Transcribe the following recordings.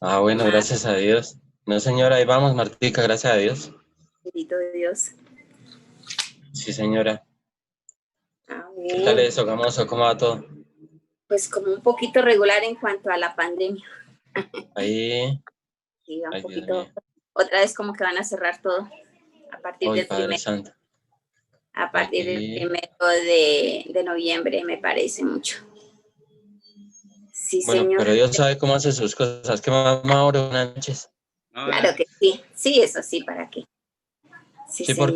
Ah, bueno, Más, gracias a Dios. No, señora, ahí vamos, Martica, gracias a Dios. bendito Dios. Sí, señora. ¿Qué tal Amén. eso, Gamoso? ¿Cómo va todo? Pues como un poquito regular en cuanto a la pandemia. Ahí, Sí, va un ay, Dios poquito. mío. Otra vez como que van a cerrar todo a partir Hoy, del Padre primero, Santo. a partir del Ahí. primero de noviembre, me parece mucho. Sí, Bueno, señor. pero Dios sabe cómo hace sus cosas. ¿Qué más, Mauro? Buenas noches. Claro Hola. que sí. Sí, eso sí, ¿para qué? Sí, Sí, señor.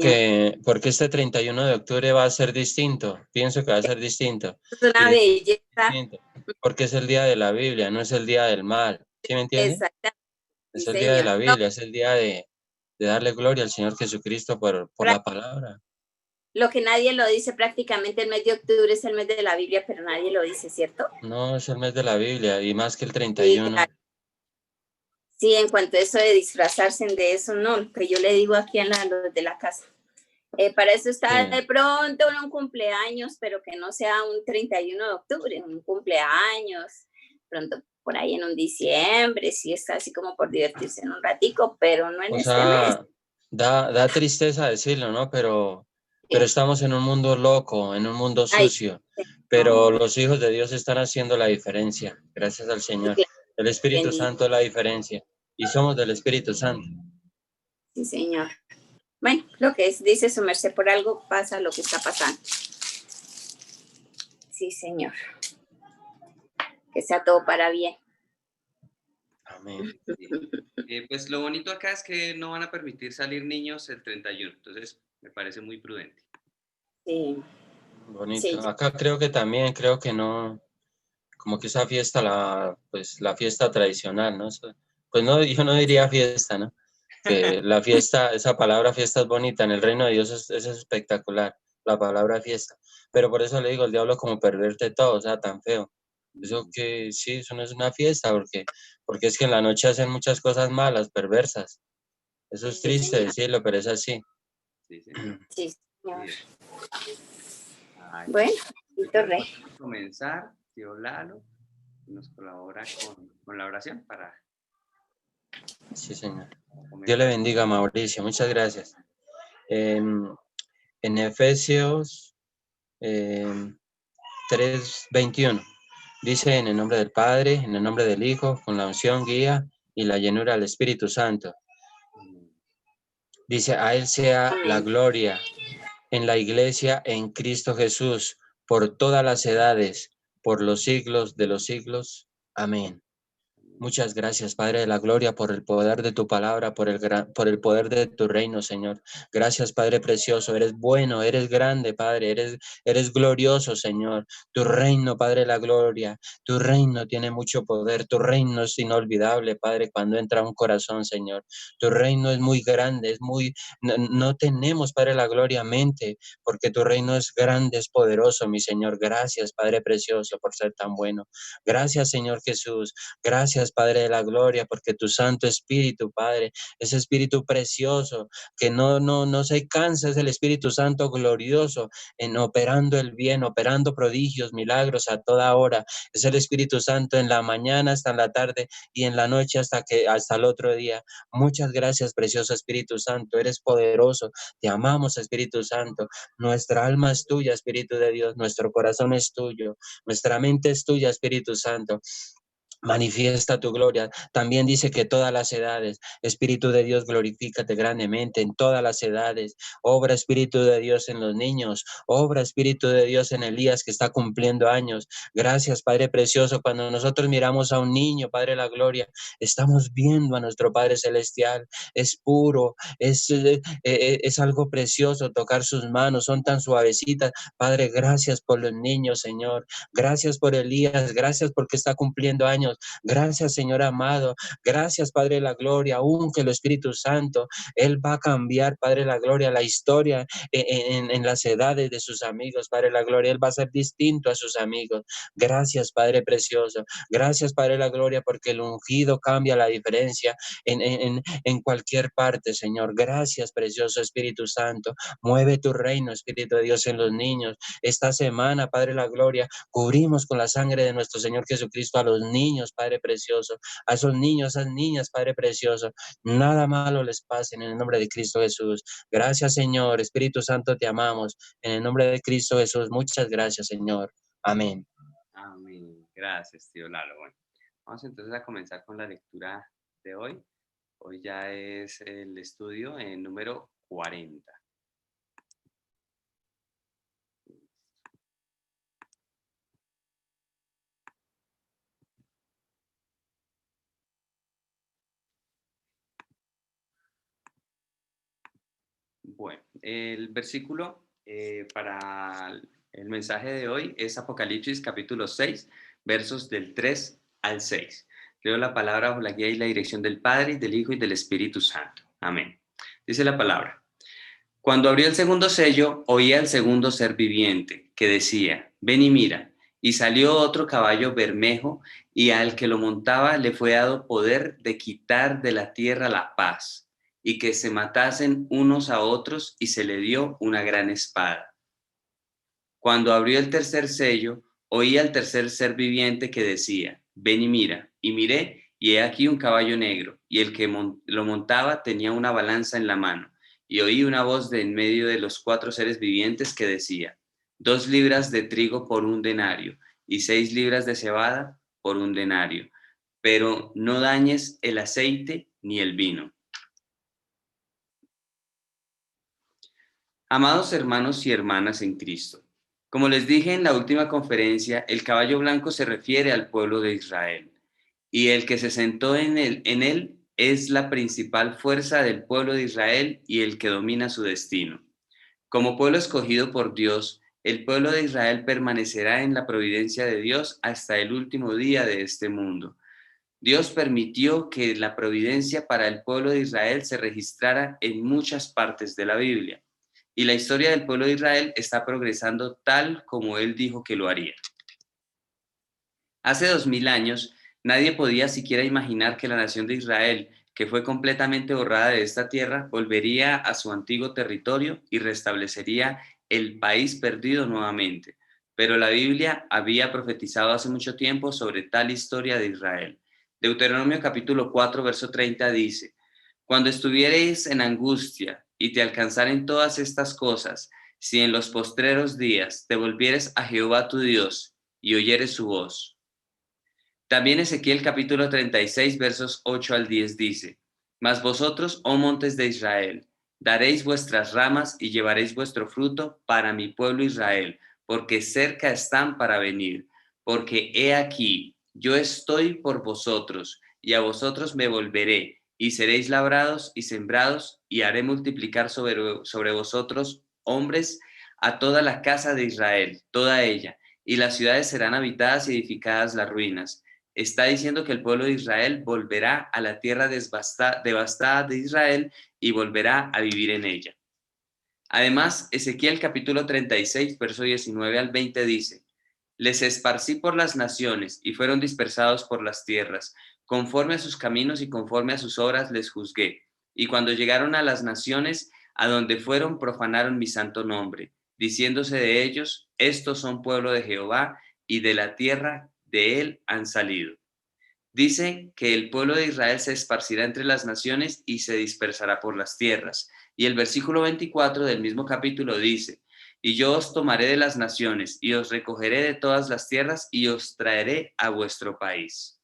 porque este 31 de octubre va a ser distinto. Pienso que va a ser distinto. Es una Y belleza. distinto. Porque es el día de la Biblia, no es el día del mal. ¿Sí me entiende? Exactamente. Sí, Es el día de señor. la No, Biblia, es el día de darle gloria al Señor Jesucristo por la palabra. lo que nadie lo dice prácticamente el mes de octubre es el mes de la Biblia, pero nadie lo dice, ¿cierto? No, es el mes de la Biblia y más que el Sí, 31. claro. Sí, en cuanto a eso de disfrazarse de eso, no, que yo le digo aquí a los de la casa. Para eso está Sí. de pronto un cumpleaños, pero que no sea un 31 de octubre, un cumpleaños, pronto por ahí en un diciembre, sí está así como por divertirse en un ratico, pero no en O este mes. sea, da tristeza decirlo, ¿no? Pero Sí. estamos en un mundo loco, en un mundo Ay, sucio. Pero no, los hijos de Dios están haciendo la diferencia, gracias al sí, Señor. claro, El Espíritu bendito, Santo es la diferencia. Y somos del Espíritu Santo. sí, señor. Bueno, lo que es, dice su merced, por algo pasa lo que está pasando. Sí, señor. Que sea todo para bien. Amén. Sí. Pues lo bonito acá es que no van a permitir salir niños el 31, entonces me parece muy prudente. Sí, Bonito. sí, Acá creo que no, como que esa fiesta, pues la fiesta tradicional, ¿no? Pues no, yo no diría fiesta, ¿no? Que la fiesta, esa palabra fiesta es bonita, en el reino de Dios es espectacular, la palabra fiesta. Pero por eso le digo, el diablo como pervierte todo, o sea, tan feo. Eso que sí, eso no es una fiesta, porque es que en la noche hacen muchas cosas malas, perversas. Eso es sí, triste señor. decirlo, pero es así. Sí, señor. Sí, señor. Bien. Ay, Bueno, Víctor entonces Rey. podemos comenzar, tío Lalo, nos colabora con la oración para Sí, señor. Dios le comenzar. bendiga, Mauricio. Muchas gracias. En, en Efesios 3:21 dice: en el nombre del Padre, en el nombre del Hijo, con la unción, guía y la llenura del Espíritu Santo. Dice: a Él sea la Amén. gloria en la iglesia, en Cristo Jesús, por todas las edades, por los siglos de los siglos. Amén. Muchas gracias, Padre de la Gloria, por el poder de tu palabra, por el poder de tu reino, Señor. Gracias, Padre precioso. Eres bueno, eres grande, Padre. Eres glorioso, Señor. Tu reino, Padre de la Gloria. Tu reino tiene mucho poder. Tu reino es inolvidable, Padre, cuando entra un corazón, Señor. Tu reino es muy grande, no tenemos, Padre de la Gloria, mente, porque tu reino es grande, es poderoso, mi Señor. Gracias, Padre precioso, por ser tan bueno. Gracias, Señor Jesús. Gracias, Padre de la Gloria, porque tu Santo Espíritu, Padre, ese Espíritu precioso que no se cansa, es el Espíritu Santo glorioso en operando el bien, operando prodigios, milagros a toda hora. Es el Espíritu Santo en la mañana hasta en la tarde y en la noche hasta el otro día. Muchas gracias, precioso Espíritu Santo. Eres poderoso. Te amamos, Espíritu Santo. Nuestra alma es tuya, Espíritu de Dios. Nuestro corazón es tuyo. Nuestra mente es tuya, Espíritu Santo. Manifiesta tu gloria. También dice que todas las edades, Espíritu de Dios, glorifícate grandemente en todas las edades. Obra Espíritu de Dios en los niños, obra Espíritu de Dios en Elías que está cumpliendo años. Gracias, Padre precioso. Cuando nosotros miramos a un niño, Padre de la Gloria, estamos viendo a nuestro Padre Celestial. Es puro, es algo precioso tocar sus manos, son tan suavecitas. Padre, gracias por los niños, Señor. Gracias por Elías, gracias porque está cumpliendo años. Gracias, Señor amado. Gracias, Padre de la Gloria. Aún que el Espíritu Santo, Él va a cambiar, Padre de la Gloria, la historia en las edades de sus amigos, Padre de la Gloria. Él va a ser distinto a sus amigos. Gracias, Padre precioso. Gracias, Padre de la Gloria, porque el ungido cambia la diferencia en cualquier parte, Señor. Gracias, precioso Espíritu Santo. Mueve tu reino, Espíritu de Dios, en los niños. Esta semana, Padre de la Gloria, cubrimos con la sangre de nuestro Señor Jesucristo a los niños, niños, Padre precioso, a esos niños, a esas niñas, Padre precioso, nada malo les pase en el nombre de Cristo Jesús. Gracias, Señor. Espíritu Santo, te amamos. En el nombre de Cristo Jesús, muchas gracias, Señor. Amén. Amén. Gracias, tío Lalo. Bueno, vamos entonces a comenzar con la lectura de hoy. Hoy ya es el estudio en número 40. Bueno, el versículo para el mensaje de hoy es Apocalipsis capítulo 6, versos del 3 al 6. Leo la palabra bajo la guía y la dirección del Padre, y del Hijo y del Espíritu Santo. Amén. Dice la palabra. Cuando abrió el segundo sello, oí al segundo ser viviente, que decía, ven y mira. Y salió otro caballo bermejo, y al que lo montaba le fue dado poder de quitar de la tierra la paz, y que se matasen unos a otros, y se le dio una gran espada. Cuando abrió el tercer sello, oí al tercer ser viviente que decía, ven y mira. Y miré, y he aquí un caballo negro, y el que lo montaba tenía una balanza en la mano. Y oí una voz de en medio de los cuatro seres vivientes que decía, 2 libras de trigo por un denario, y 6 libras de cebada por un denario. Pero no dañes el aceite ni el vino. Amados hermanos y hermanas en Cristo, como les dije en la última conferencia, el caballo blanco se refiere al pueblo de Israel, y el que se sentó en él es la principal fuerza del pueblo de Israel y el que domina su destino. Como pueblo escogido por Dios, el pueblo de Israel permanecerá en la providencia de Dios hasta el último día de este mundo. Dios permitió que la providencia para el pueblo de Israel se registrara en muchas partes de la Biblia. Y la historia del pueblo de Israel está progresando tal como Él dijo que lo haría. Hace 2000 años, nadie podía siquiera imaginar que la nación de Israel, que fue completamente borrada de esta tierra, volvería a su antiguo territorio y restablecería el país perdido nuevamente. Pero la Biblia había profetizado hace mucho tiempo sobre tal historia de Israel. Deuteronomio capítulo 4, verso 30 dice, cuando estuviereis en angustia y te alcanzaren todas estas cosas, si en los postreros días te volvieres a Jehová tu Dios y oyeres su voz. También Ezequiel capítulo 36 versos 8 al 10 dice, mas vosotros, oh montes de Israel, daréis vuestras ramas y llevaréis vuestro fruto para mi pueblo Israel, porque cerca están para venir, porque he aquí, yo estoy por vosotros, y a vosotros me volveré, y seréis labrados y sembrados, y haré multiplicar sobre vosotros hombres a toda la casa de Israel, toda ella, y las ciudades serán habitadas y edificadas las ruinas. Está diciendo que el pueblo de Israel volverá a la tierra devastada de Israel y volverá a vivir en ella. Además, Ezequiel capítulo 36, verso 19 al 20 dice, les esparcí por las naciones y fueron dispersados por las tierras. Conforme a sus caminos y conforme a sus obras les juzgué. Y cuando llegaron a las naciones, a donde fueron, profanaron mi santo nombre, diciéndose de ellos, estos son pueblo de Jehová y de la tierra de él han salido. Dice que el pueblo de Israel se esparcirá entre las naciones y se dispersará por las tierras. Y el versículo 24 del mismo capítulo dice, y yo os tomaré de las naciones y os recogeré de todas las tierras y os traeré a vuestro país.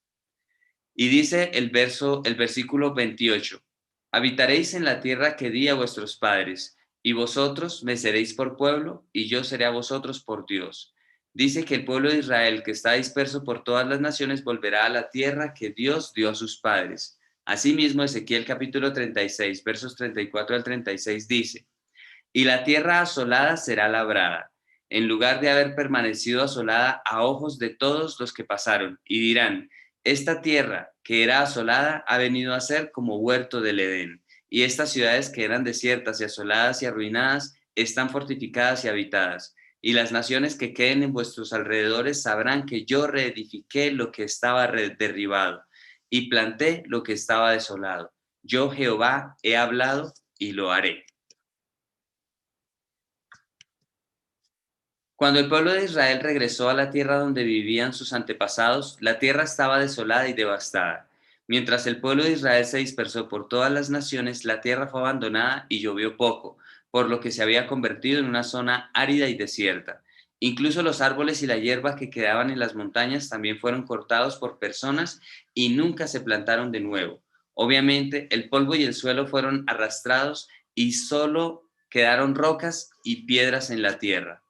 Y dice el versículo 28, habitaréis en la tierra que di a vuestros padres, y vosotros me seréis por pueblo, y yo seré a vosotros por Dios. Dice que el pueblo de Israel, que está disperso por todas las naciones, volverá a la tierra que Dios dio a sus padres. Asimismo, Ezequiel capítulo 36, versos 34 al 36 dice, y la tierra asolada será labrada, en lugar de haber permanecido asolada a ojos de todos los que pasaron, y dirán, esta tierra que era asolada ha venido a ser como huerto del Edén, y estas ciudades que eran desiertas y asoladas y arruinadas están fortificadas y habitadas, y las naciones que queden en vuestros alrededores sabrán que yo reedifiqué lo que estaba derribado, y planté lo que estaba desolado. Yo Jehová he hablado y lo haré. Cuando el pueblo de Israel regresó a la tierra donde vivían sus antepasados, la tierra estaba desolada y devastada. Mientras el pueblo de Israel se dispersó por todas las naciones, la tierra fue abandonada y llovió poco, por lo que se había convertido en una zona árida y desierta. Incluso los árboles y la hierba que quedaban en las montañas también fueron cortados por personas y nunca se plantaron de nuevo. Obviamente, el polvo y el suelo fueron arrastrados y solo quedaron rocas y piedras en la tierra.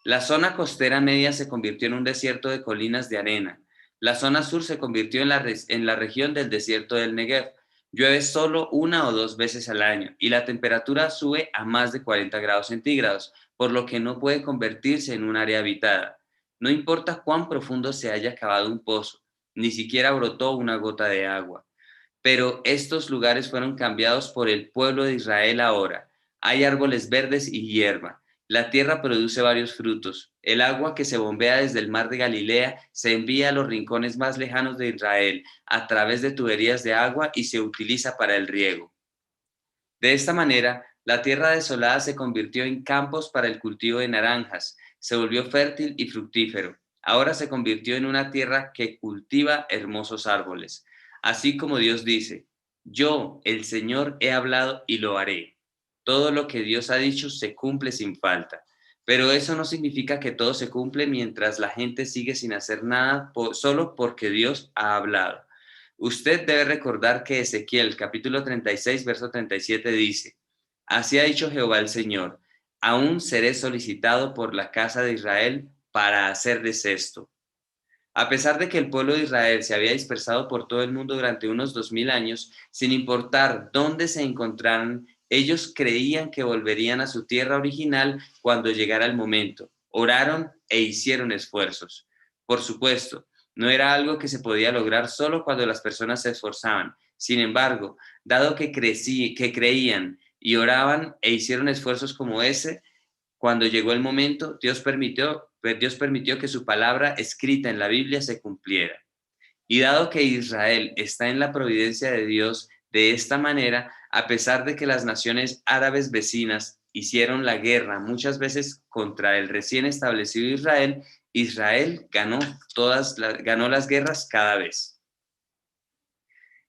La zona costera media se convirtió en un desierto de colinas de arena. La zona sur se convirtió en la región del desierto del Negev. Llueve solo 1 o 2 veces al año y la temperatura sube a más de 40 grados centígrados, por lo que no puede convertirse en un área habitada. No importa cuán profundo se haya cavado un pozo, ni siquiera brotó una gota de agua. Pero estos lugares fueron cambiados por el pueblo de Israel ahora. Hay árboles verdes y hierba. La tierra produce varios frutos. El agua que se bombea desde el mar de Galilea se envía a los rincones más lejanos de Israel a través de tuberías de agua y se utiliza para el riego. De esta manera, la tierra desolada se convirtió en campos para el cultivo de naranjas, se volvió fértil y fructífero. Ahora se convirtió en una tierra que cultiva hermosos árboles. Así como Dios dice, yo, el Señor, he hablado y lo haré. Todo lo que Dios ha dicho se cumple sin falta. Pero eso no significa que todo se cumple mientras la gente sigue sin hacer nada solo porque Dios ha hablado. Usted debe recordar que Ezequiel capítulo 36, verso 37 dice, así ha dicho Jehová el Señor, aún seré solicitado por la casa de Israel para hacerles esto. A pesar de que el pueblo de Israel se había dispersado por todo el mundo durante unos 2000 años, sin importar dónde se encontraran, ellos creían que volverían a su tierra original cuando llegara el momento. Oraron e hicieron esfuerzos. Por supuesto, no era algo que se podía lograr solo cuando las personas se esforzaban. Sin embargo, dado que creían y oraban e hicieron esfuerzos como ese, cuando llegó el momento, Dios permitió que su palabra escrita en la Biblia se cumpliera. Y dado que Israel está en la providencia de Dios de esta manera, a pesar de que las naciones árabes vecinas hicieron la guerra muchas veces contra el recién establecido Israel, Israel ganó las guerras cada vez.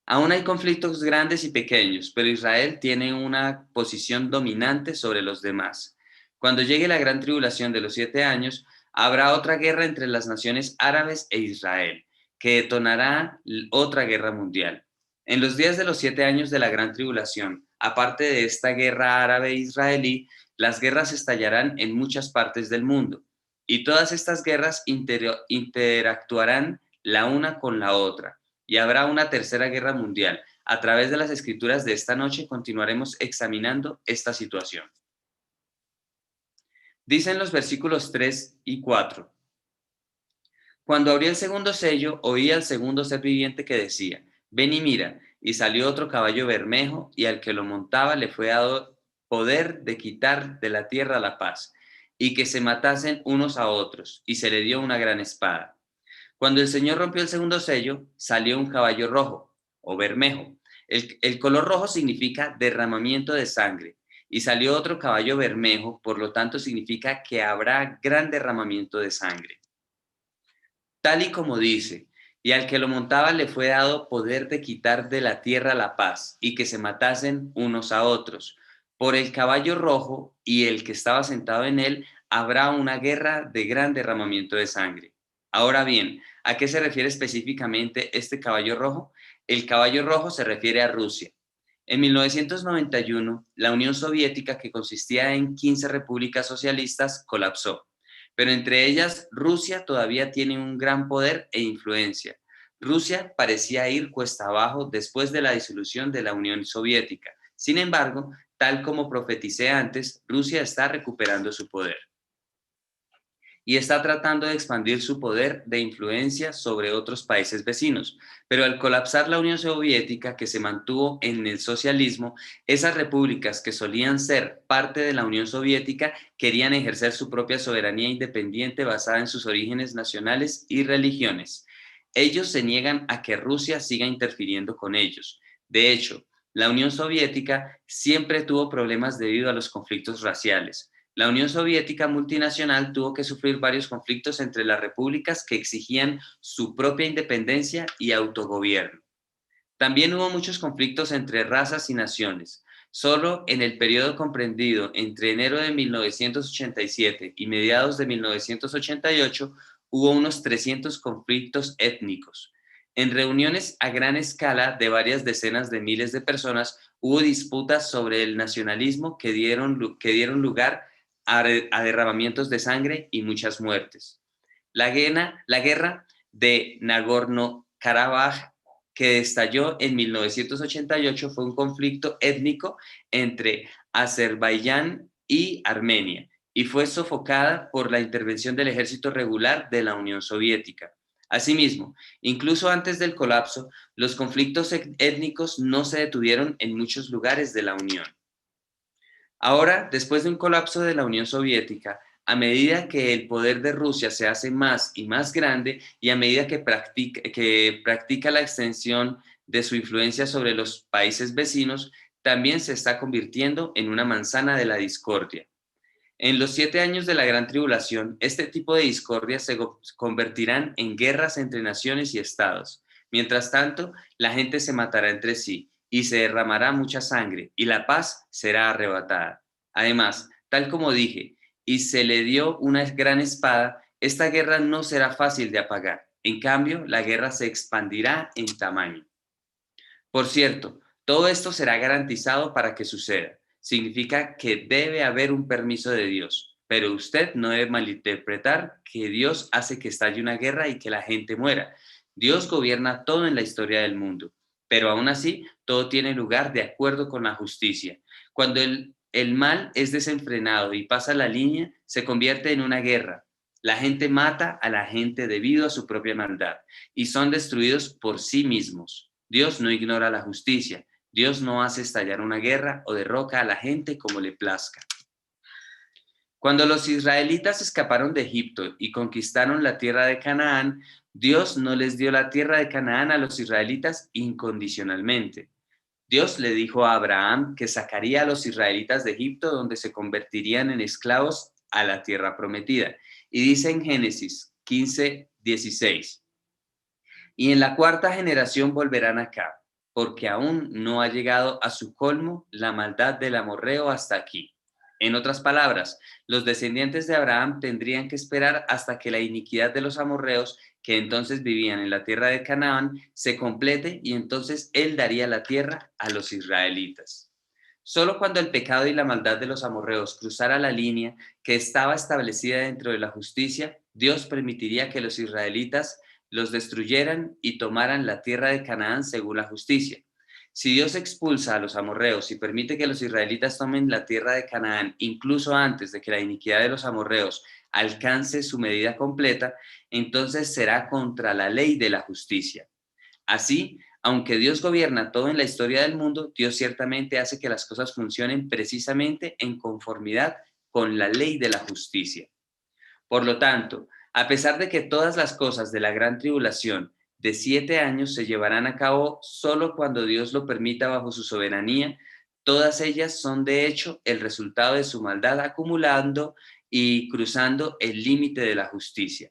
Aún hay conflictos grandes y pequeños, pero Israel tiene una posición dominante sobre los demás. Cuando llegue la gran tribulación de los 7 años, habrá otra guerra entre las naciones árabes e Israel, que detonará otra guerra mundial. En los días de los 7 años de la gran tribulación, aparte de esta guerra árabe-israelí, las guerras estallarán en muchas partes del mundo, y todas estas guerras interactuarán la una con la otra, y habrá una tercera guerra mundial. A través de las escrituras de esta noche continuaremos examinando esta situación. Dicen los versículos 3 y 4. Cuando abrió el segundo sello, oí al segundo ser viviente que decía, ven y mira, y salió otro caballo bermejo, y al que lo montaba le fue dado poder de quitar de la tierra la paz, y que se matasen unos a otros, y se le dio una gran espada. Cuando el Señor rompió el segundo sello, salió un caballo rojo, o bermejo. El color rojo significa derramamiento de sangre, y salió otro caballo bermejo, por lo tanto significa que habrá gran derramamiento de sangre. Tal y como dice, y al que lo montaba le fue dado poder de quitar de la tierra la paz, y que se matasen unos a otros. Por el caballo rojo y el que estaba sentado en él, habrá una guerra de gran derramamiento de sangre. Ahora bien, ¿a qué se refiere específicamente este caballo rojo? El caballo rojo se refiere a Rusia. En 1991, la Unión Soviética, que consistía en 15 repúblicas socialistas, colapsó. Pero entre ellas, Rusia todavía tiene un gran poder e influencia. Rusia parecía ir cuesta abajo después de la disolución de la Unión Soviética. Sin embargo, tal como profeticé antes, Rusia está recuperando su poder y está tratando de expandir su poder de influencia sobre otros países vecinos. Pero al colapsar la Unión Soviética, que se mantuvo en el socialismo, esas repúblicas que solían ser parte de la Unión Soviética querían ejercer su propia soberanía independiente basada en sus orígenes nacionales y religiones. Ellos se niegan a que Rusia siga interfiriendo con ellos. De hecho, la Unión Soviética siempre tuvo problemas debido a los conflictos raciales. La Unión Soviética multinacional tuvo que sufrir varios conflictos entre las repúblicas que exigían su propia independencia y autogobierno. También hubo muchos conflictos entre razas y naciones. Solo en el periodo comprendido entre enero de 1987 y mediados de 1988 hubo unos 300 conflictos étnicos. En reuniones a gran escala de varias decenas de miles de personas hubo disputas sobre el nacionalismo que dieron lugar a derramamientos de sangre y muchas muertes. La guerra de Nagorno-Karabaj, que estalló en 1988, fue un conflicto étnico entre Azerbaiyán y Armenia y fue sofocada por la intervención del ejército regular de la Unión Soviética. Asimismo, incluso antes del colapso, los conflictos étnicos no se detuvieron en muchos lugares de la Unión. Ahora, después de un colapso de la Unión Soviética, a medida que el poder de Rusia se hace más y más grande y a medida que practica la extensión de su influencia sobre los países vecinos, también se está convirtiendo en una manzana de la discordia. En los 7 años de la Gran Tribulación, este tipo de discordias se convertirán en guerras entre naciones y estados. Mientras tanto, la gente se matará entre sí y se derramará mucha sangre y la paz será arrebatada. Además, tal como dije, y se le dio una gran espada, esta guerra no será fácil de apagar. En cambio, la guerra se expandirá en tamaño. Por cierto, todo esto será garantizado para que suceda. Significa que debe haber un permiso de Dios, pero usted no debe malinterpretar que Dios hace que estalle una guerra y que la gente muera. Dios gobierna todo en la historia del mundo, pero aún así todo tiene lugar de acuerdo con la justicia. Cuando el mal es desenfrenado y pasa la línea, se convierte en una guerra. La gente mata a la gente debido a su propia maldad y son destruidos por sí mismos. Dios no ignora la justicia. Dios no hace estallar una guerra o derroca a la gente como le plazca. Cuando los israelitas escaparon de Egipto y conquistaron la tierra de Canaán, Dios no les dio la tierra de Canaán a los israelitas incondicionalmente. Dios le dijo a Abraham que sacaría a los israelitas de Egipto, donde se convertirían en esclavos, a la tierra prometida. Y dice en Génesis 15:16, y en la 4ª generación volverán acá, porque aún no ha llegado a su colmo la maldad del amorreo hasta aquí. En otras palabras, los descendientes de Abraham tendrían que esperar hasta que la iniquidad de los amorreos, que entonces vivían en la tierra de Canaán, se complete y entonces él daría la tierra a los israelitas. Solo cuando el pecado y la maldad de los amorreos cruzara la línea que estaba establecida dentro de la justicia, Dios permitiría que los israelitas los destruyeran y tomaran la tierra de Canaán según la justicia. Si Dios expulsa a los amorreos y permite que los israelitas tomen la tierra de Canaán incluso antes de que la iniquidad de los amorreos alcance su medida completa, entonces será contra la ley de la justicia. Así, aunque Dios gobierna todo en la historia del mundo, Dios ciertamente hace que las cosas funcionen precisamente en conformidad con la ley de la justicia. Por lo tanto, a pesar de que todas las cosas de la gran tribulación de 7 años se llevarán a cabo solo cuando Dios lo permita bajo su soberanía, todas ellas son de hecho el resultado de su maldad acumulando y cruzando el límite de la justicia.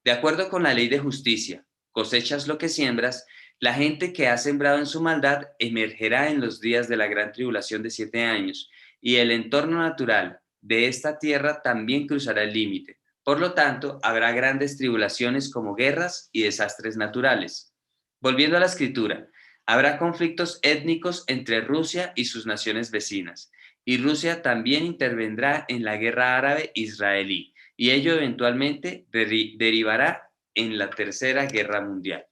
De acuerdo con la ley de justicia, cosechas lo que siembras, la gente que ha sembrado en su maldad emergerá en los días de la gran tribulación de 7 años, y el entorno natural de esta tierra también cruzará el límite. Por lo tanto, habrá grandes tribulaciones como guerras y desastres naturales. Volviendo a la escritura, habrá conflictos étnicos entre Rusia y sus naciones vecinas, y Rusia también intervendrá en la guerra árabe-israelí, y ello eventualmente derivará en la Tercera Guerra Mundial.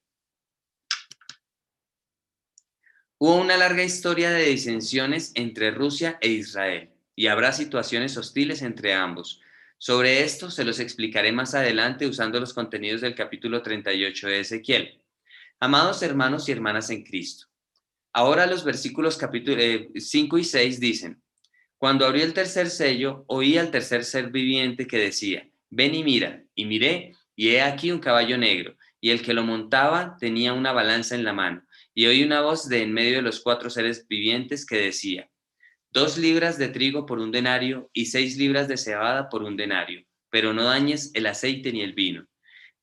Hubo una larga historia de disensiones entre Rusia e Israel, y habrá situaciones hostiles entre ambos. Sobre esto se los explicaré más adelante usando los contenidos del capítulo 38 de Ezequiel. Amados hermanos y hermanas en Cristo, ahora los versículos 5 y 6 dicen: cuando abrió el tercer sello, oí al tercer ser viviente que decía: ven y mira. Y miré, y he aquí un caballo negro, y el que lo montaba tenía una balanza en la mano. Y oí una voz de en medio de los 4 seres vivientes que decía: 2 libras de trigo por un denario y 6 libras de cebada por un denario, pero no dañes el aceite ni el vino.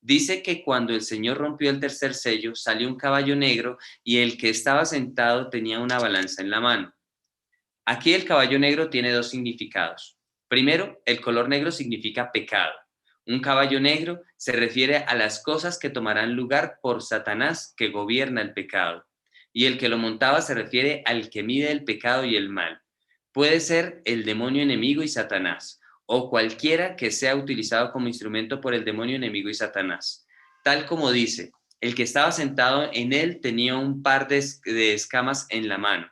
Dice que cuando el Señor rompió el tercer sello, salió un caballo negro y el que estaba sentado tenía una balanza en la mano. Aquí el caballo negro tiene dos significados. Primero, el color negro significa pecado. Un caballo negro se refiere a las cosas que tomarán lugar por Satanás que gobierna el pecado. Y el que lo montaba se refiere al que mide el pecado y el mal. Puede ser el demonio enemigo y Satanás, o cualquiera que sea utilizado como instrumento por el demonio enemigo y Satanás. Tal como dice, el que estaba sentado en él tenía un par de escamas en la mano.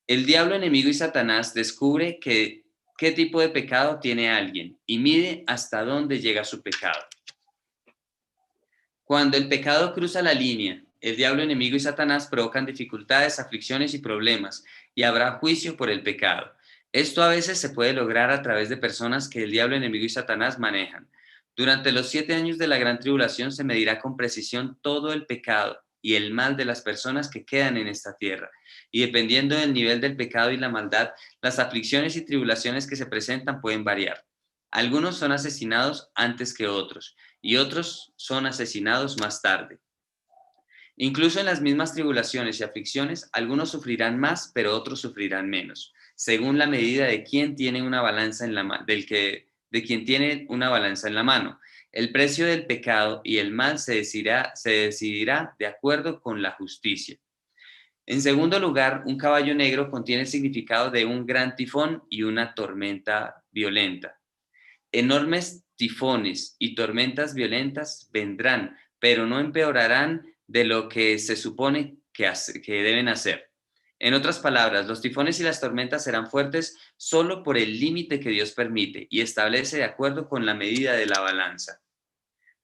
El diablo enemigo y Satanás descubre qué tipo de pecado tiene alguien y mide hasta dónde llega su pecado. Cuando el pecado cruza la línea, el diablo enemigo y Satanás provocan dificultades, aflicciones y problemas, y habrá juicio por el pecado. Esto a veces se puede lograr a través de personas que el diablo enemigo y Satanás manejan. Durante los 7 años de la gran tribulación se medirá con precisión todo el pecado y el mal de las personas que quedan en esta tierra. Y dependiendo del nivel del pecado y la maldad, las aflicciones y tribulaciones que se presentan pueden variar. Algunos son asesinados antes que otros y otros son asesinados más tarde. Incluso en las mismas tribulaciones y aflicciones, algunos sufrirán más, pero otros sufrirán menos, según la medida de quien tiene una balanza en la de quien tiene una balanza en la mano. El precio del pecado y el mal se decidirá de acuerdo con la justicia. En segundo lugar, un caballo negro contiene el significado de un gran tifón y una tormenta violenta. Enormes tifones y tormentas violentas vendrán, pero no empeorarán de lo que se supone que deben hacer. En otras palabras, los tifones y las tormentas serán fuertes solo por el límite que Dios permite y establece de acuerdo con la medida de la balanza.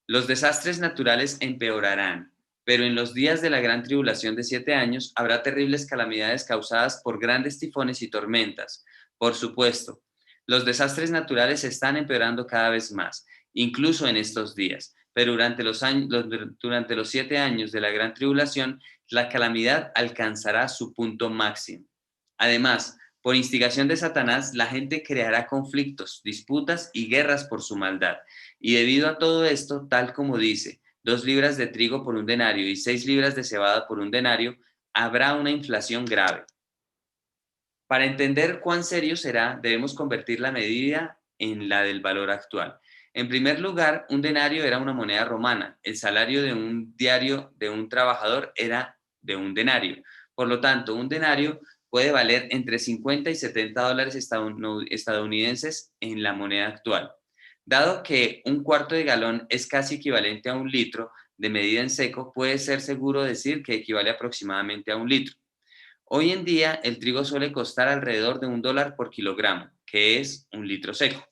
Los desastres naturales empeorarán, pero en los días de la gran tribulación de 7 años habrá terribles calamidades causadas por grandes tifones y tormentas. Por supuesto, los desastres naturales están empeorando cada vez más, incluso en estos días, pero durante los 7 años de la gran tribulación, la calamidad alcanzará su punto máximo. Además, por instigación de Satanás, la gente creará conflictos, disputas y guerras por su maldad. Y debido a todo esto, tal como dice, 2 libras de trigo por un denario y 6 libras de cebada por un denario, habrá una inflación grave. Para entender cuán serio será, debemos convertir la medida en la del valor actual. En primer lugar, un denario era una moneda romana. El salario de un diario de un trabajador era de un denario. Por lo tanto, un denario puede valer entre 50 y 70 dólares estadounidenses en la moneda actual. Dado que un cuarto de galón es casi equivalente a un litro, de medida en seco, puede ser seguro decir que equivale aproximadamente a un litro. Hoy en día, el trigo suele costar alrededor de $1 por kilogramo, que es un litro seco.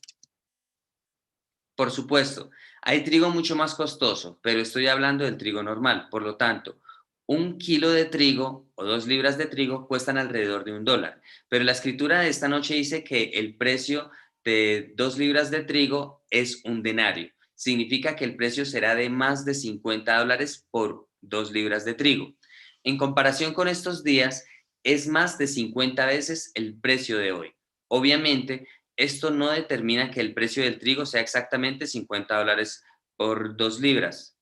Por supuesto, hay trigo mucho más costoso, pero estoy hablando del trigo normal. Por lo tanto, 1 kilo de trigo o 2 libras de trigo cuestan alrededor de $1. Pero la escritura de esta noche dice que el precio de 2 libras de trigo es un denario. Significa que el precio será de más de $50 por 2 libras de trigo. En comparación con estos días, es más de 50 veces el precio de hoy. Obviamente, esto no determina que el precio del trigo sea exactamente $50 por 2 libras.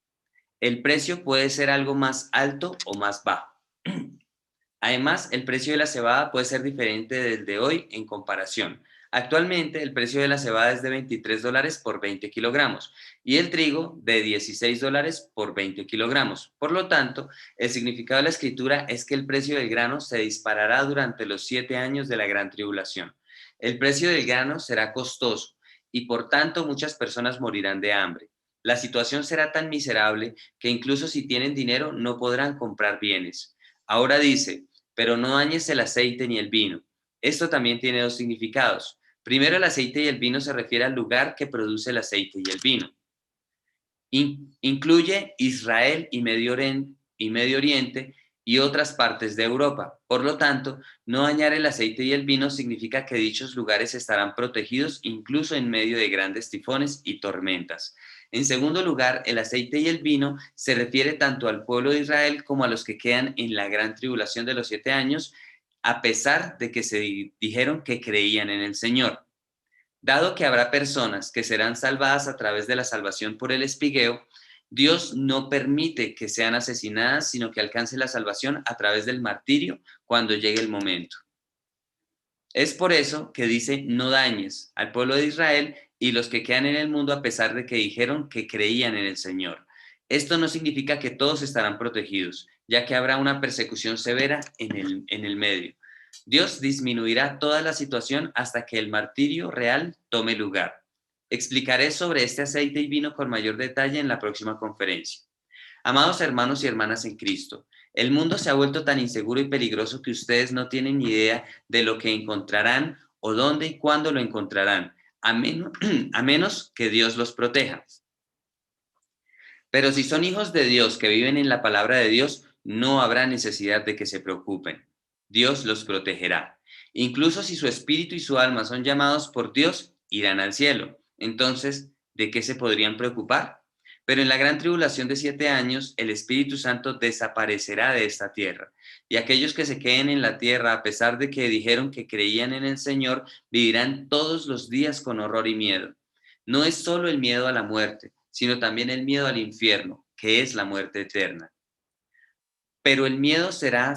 El precio puede ser algo más alto o más bajo. Además, el precio de la cebada puede ser diferente del de hoy en comparación. Actualmente, el precio de la cebada es de $23 por 20 kilogramos y el trigo de $16 por 20 kilogramos. Por lo tanto, el significado de la escritura es que el precio del grano se disparará durante los 7 años de la gran tribulación. El precio del grano será costoso y por tanto muchas personas morirán de hambre. La situación será tan miserable que incluso si tienen dinero no podrán comprar bienes. Ahora dice, pero no dañes el aceite ni el vino. Esto también tiene dos significados. Primero, el aceite y el vino se refiere al lugar que produce el aceite y el vino. Incluye Israel y Medio Oriente y otras partes de Europa. Por lo tanto, no dañar el aceite y el vino significa que dichos lugares estarán protegidos incluso en medio de grandes tifones y tormentas. En segundo lugar, el aceite y el vino se refiere tanto al pueblo de Israel como a los que quedan en la gran tribulación de los 7 años a pesar de que se dijeron que creían en el Señor. Dado que habrá personas que serán salvadas a través de la salvación por el espigueo, Dios no permite que sean asesinadas, sino que alcance la salvación a través del martirio cuando llegue el momento. Es por eso que dice, no dañes al pueblo de Israel y los que quedan en el mundo a pesar de que dijeron que creían en el Señor. Esto no significa que todos estarán protegidos, ya que habrá una persecución severa en el medio. Dios disminuirá toda la situación hasta que el martirio real tome lugar. Explicaré sobre este aceite y vino con mayor detalle en la próxima conferencia. Amados hermanos y hermanas en Cristo, el mundo se ha vuelto tan inseguro y peligroso que ustedes no tienen ni idea de lo que encontrarán o dónde y cuándo lo encontrarán, a menos que Dios los proteja. Pero si son hijos de Dios que viven en la palabra de Dios, no habrá necesidad de que se preocupen. Dios los protegerá. Incluso si su espíritu y su alma son llamados por Dios, irán al cielo. Entonces, ¿de qué se podrían preocupar? Pero en la gran tribulación de 7 años, el Espíritu Santo desaparecerá de esta tierra. Y aquellos que se queden en la tierra, a pesar de que dijeron que creían en el Señor, vivirán todos los días con horror y miedo. No es solo el miedo a la muerte, sino también el miedo al infierno, que es la muerte eterna. Pero el miedo será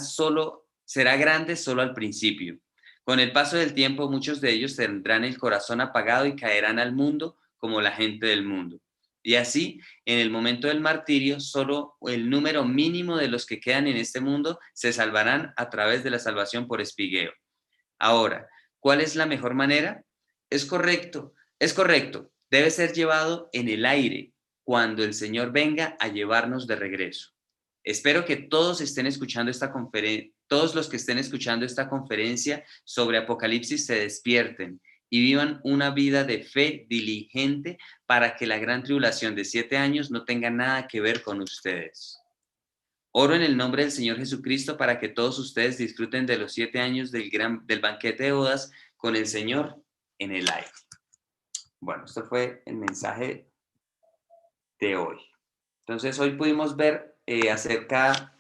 grande solo al principio. Con el paso del tiempo, muchos de ellos tendrán el corazón apagado y caerán al mundo como la gente del mundo. Y así, en el momento del martirio, solo el número mínimo de los que quedan en este mundo se salvarán a través de la salvación por espigueo. Ahora, ¿cuál es la mejor manera? Es correcto. Debe ser llevado en el aire cuando el Señor venga a llevarnos de regreso. Espero que todos estén escuchando todos los que estén escuchando esta conferencia sobre Apocalipsis se despierten y vivan una vida de fe diligente para que la gran tribulación de 7 años no tenga nada que ver con ustedes. Oro en el nombre del Señor Jesucristo para que todos ustedes disfruten de los 7 años del banquete de bodas con el Señor en el aire. Bueno, esto fue el mensaje de hoy. Entonces, hoy pudimos ver acerca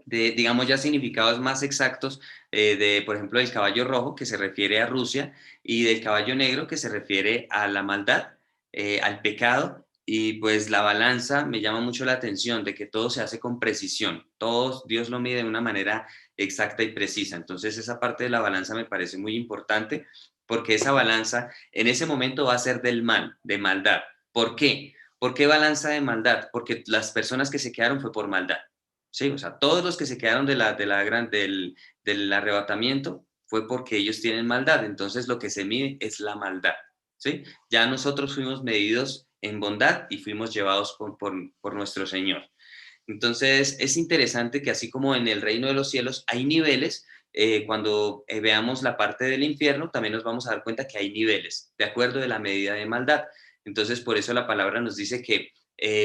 de, digamos, ya significados más exactos de, por ejemplo, del caballo rojo, que se refiere a Rusia, y del caballo negro, que se refiere a la maldad, al pecado, y pues la balanza me llama mucho la atención de que todo se hace con precisión, todo Dios lo mide de una manera exacta y precisa. Entonces, esa parte de la balanza me parece muy importante, porque esa balanza en ese momento va a ser del mal, de maldad. ¿Por qué? ¿Por qué balanza de maldad? Porque las personas que se quedaron fue por maldad. Sí, o sea, todos los que se quedaron del arrebatamiento fue porque ellos tienen maldad. Entonces lo que se mide es la maldad. ¿Sí? Ya nosotros fuimos medidos en bondad y fuimos llevados por nuestro Señor. Entonces es interesante que así como en el reino de los cielos hay niveles, cuando veamos la parte del infierno también nos vamos a dar cuenta que hay niveles, de acuerdo de la medida de maldad. Entonces por eso la palabra nos dice que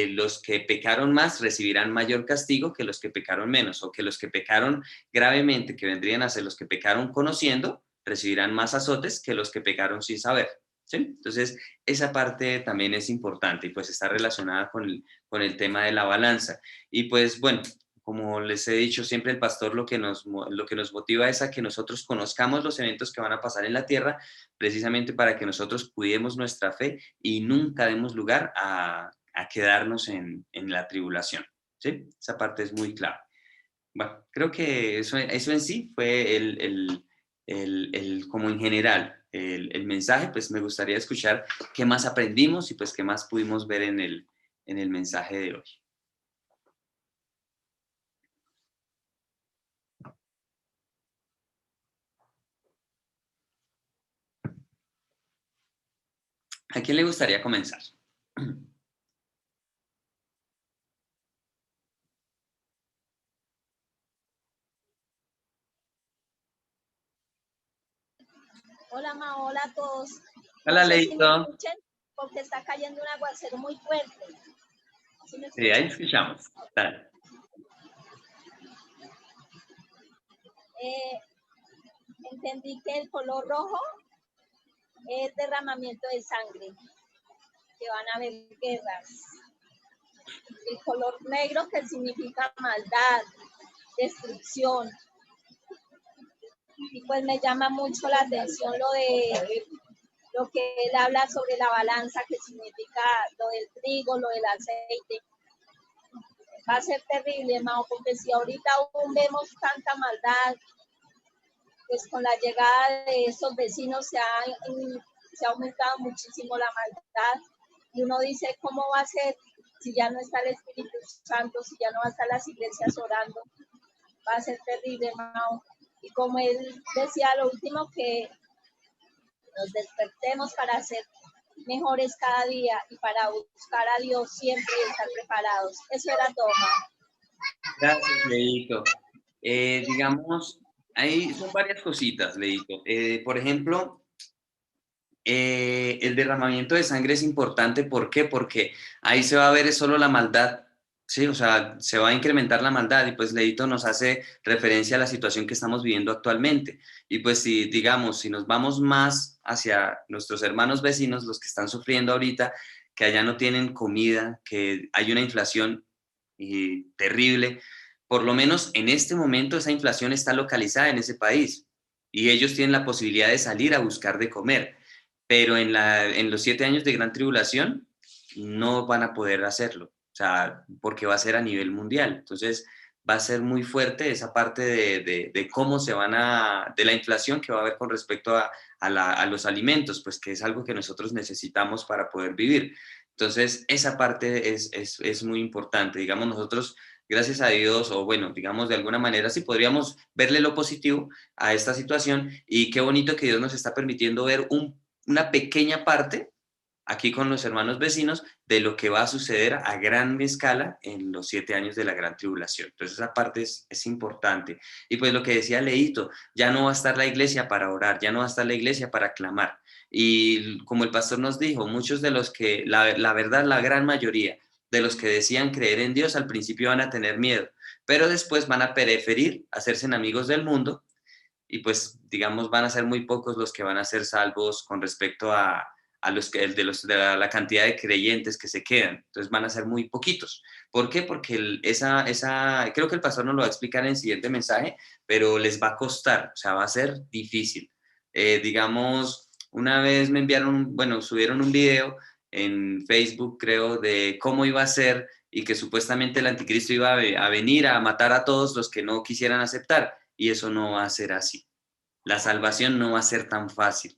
los que pecaron más recibirán mayor castigo que los que pecaron menos, o que los que pecaron gravemente, que vendrían a ser los que pecaron conociendo, recibirán más azotes que los que pecaron sin saber. ¿Sí? Entonces, esa parte también es importante y pues está relacionada con el tema de la balanza. Y pues bueno, como les he dicho siempre, el pastor lo que nos motiva es a que nosotros conozcamos los eventos que van a pasar en la tierra, precisamente para que nosotros cuidemos nuestra fe y nunca demos lugar a quedarnos en la tribulación. ¿Sí? Esa parte es muy clave. Bueno, creo que eso en sí fue como en general, el mensaje. Pues me gustaría escuchar qué más aprendimos y pues qué más pudimos ver en el mensaje de hoy. ¿A quién le gustaría comenzar? Hola, Ma, hola a todos. Hola, no sé si me Leito. escuchen, porque está cayendo un aguacero muy fuerte. ¿Sí me Sí, ahí escuchan? escuchamos. Dale. Entendí que el color rojo es derramamiento de sangre, que van a haber guerras. El color negro que significa maldad, destrucción. Y pues me llama mucho la atención lo que él habla sobre la balanza, que significa lo del trigo, lo del aceite. Va a ser terrible, Mao, porque si ahorita aún vemos tanta maldad, pues con la llegada de esos vecinos se ha aumentado muchísimo la maldad. Y uno dice, ¿cómo va a ser si ya no está el Espíritu Santo, si ya no van a estar las iglesias orando? Va a ser terrible, Mao. Y como él decía lo último, que nos despertemos para ser mejores cada día y para buscar a Dios siempre y estar preparados. Eso era todo, Mao. Gracias, Leito. Digamos, son varias cositas, Leito. Por ejemplo, el derramamiento de sangre es importante. ¿Por qué? Porque ahí se va a ver solo la maldad, ¿sí? O sea, se va a incrementar la maldad y pues Leito nos hace referencia a la situación que estamos viviendo actualmente. Y pues si, digamos, si nos vamos más hacia nuestros hermanos vecinos, los que están sufriendo ahorita, que allá no tienen comida, que hay una inflación terrible, por lo menos en este momento esa inflación está localizada en ese país y ellos tienen la posibilidad de salir a buscar de comer, pero en los 7 años de gran tribulación no van a poder hacerlo, o sea, porque va a ser a nivel mundial. Entonces va a ser muy fuerte esa parte de cómo se de la inflación que va a haber con respecto a los alimentos, pues que es algo que nosotros necesitamos para poder vivir. Entonces, esa parte es muy importante. Digamos, nosotros, gracias a Dios, o bueno, digamos, de alguna manera sí podríamos verle lo positivo a esta situación y qué bonito que Dios nos está permitiendo ver una pequeña parte aquí con los hermanos vecinos de lo que va a suceder a gran escala en los 7 años de la gran tribulación. Entonces esa parte es importante. Y pues lo que decía Leito, ya no va a estar la iglesia para orar, ya no va a estar la iglesia para clamar. Y como el pastor nos dijo, muchos de los que, la verdad, la gran mayoría de los que decían creer en Dios al principio van a tener miedo, pero después van a preferir hacerse amigos del mundo y pues digamos van a ser muy pocos los que van a ser salvos con respecto a la cantidad de creyentes que se quedan. Entonces van a ser muy poquitos. ¿Por qué? Porque creo que el pastor nos lo va a explicar en el siguiente mensaje, pero les va a costar, o sea, va a ser difícil. Digamos, una vez subieron un video en Facebook, creo, de cómo iba a ser y que supuestamente el anticristo iba a venir a matar a todos los que no quisieran aceptar. Y eso no va a ser así. La salvación no va a ser tan fácil.